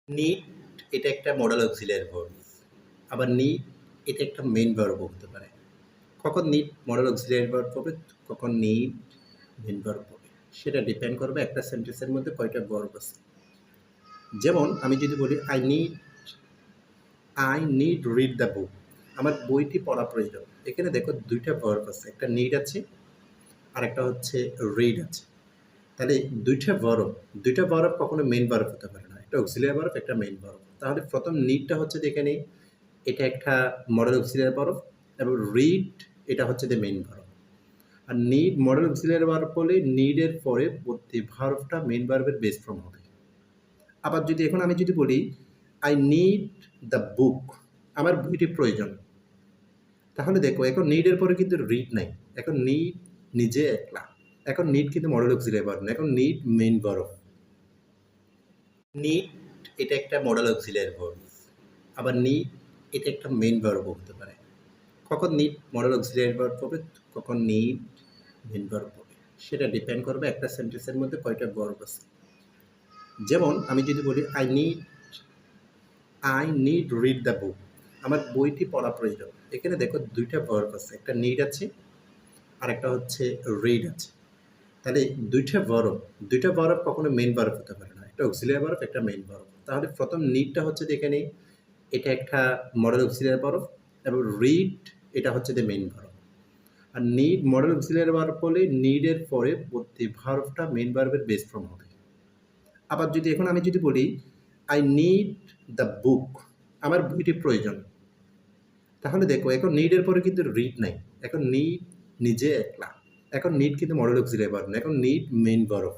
Need এটা একটা model auxiliary verb. আবার নিড এটা একটা মেইন ভার্বও হতে পারে। কখন নিড মডেল অক্সিলিয়ারি ভার্ব হবে, কখন নিড মেইন ভার্ব হবে, সেটা ডিপেন্ড করবে একটা সেন্টেন্সের মধ্যে কয়টা ভার্ব আছে। যেমন আমি যদি বলি I need read the book, আমার বইটি পড়া প্রয়োজন। এখানে দেখো দুইটা ভার্ব আছে, একটা নিড আছে আর একটা হচ্ছে রিড আছে। তাহলে দুইটা ভার্ব কখনো মেইন ভার্ব হতে পারে না, একটা অক্সিলিয়ারি ভার্ব একটা মেইন ভার্ব। তাহলে প্রথম নিডটা হচ্ছে যে এখানে এটা একটা মডেল অক্সিলিয়ারি ভার্ব এবং রিড এটা হচ্ছে যে মেইন ভার্ব। আর নিড মডেল অক্সিলিয়ারি ভার্ব বলে নিডের পরে প্রতি ভার্বটা মেইন ভার্বের বেস ফর্ম হবে। আবার যদি এখন আমি যদি বলি আই নিড দ্য বুক, আমার বইটি প্রয়োজন, তাহলে দেখো এখন নিডের পরে কিন্তু রিড নাই, এখন নিড নিজে একলা, এখন নিড কিন্তু মডেল অক্সিলিয়ারি ভার্ব না, এখন নিড মেইন ভার্ব। নিড এটা একটা মডেল অক্সিলিয়ারি ভার্ব। আবার নিড এটা একটা মেইন ভার্বও হতে পারে। কখন নিড মডেল অক্সিলিয়ারি ভার্ব হবে, কখন নিড মেইন ভার্ব হবে, সেটা ডিপেন্ড করবে একটা সেন্টেন্সের মধ্যে কয়টা ভার্ব আছে। যেমন আমি যদি বলি I need read the book, আমার বইটি পড়া প্রয়োজন। এখানে দেখো দুইটা ভার্ব আছে, একটা নিড আছে আর একটা হচ্ছে রিড আছে। তাহলে দুইটা ভার্ব কখনো মেইন ভার্ব হতে পারে না, একটা অক্সিলিয়ারি ভার্ব একটা মেইন ভার্ব। তাহলে প্রথম নিডটা হচ্ছে যে এখানে এটা একটা মডেল অক্সিলিয়ারি ভার্ব এবং রিড এটা হচ্ছে যে মেইন ভার্ব। আর নিড মডেল অক্সিলিয়ারি ভার্ব বলে নিডের পরে প্রতি ভার্বটা মেইন ভার্বের বেস ফর্ম হবে। আবার যদি এখন আমি যদি বলি আই নিড দ্য বুক, আমার বইটি প্রয়োজন, তাহলে দেখো এখন নিডের পরে কিন্তু রিড নাই, এখন নিড নিজে একলা, এখন নিড কিন্তু মডেল অক্সিলিয়ারি ভার্ব না, এখন নিড মেইন ভার্ব।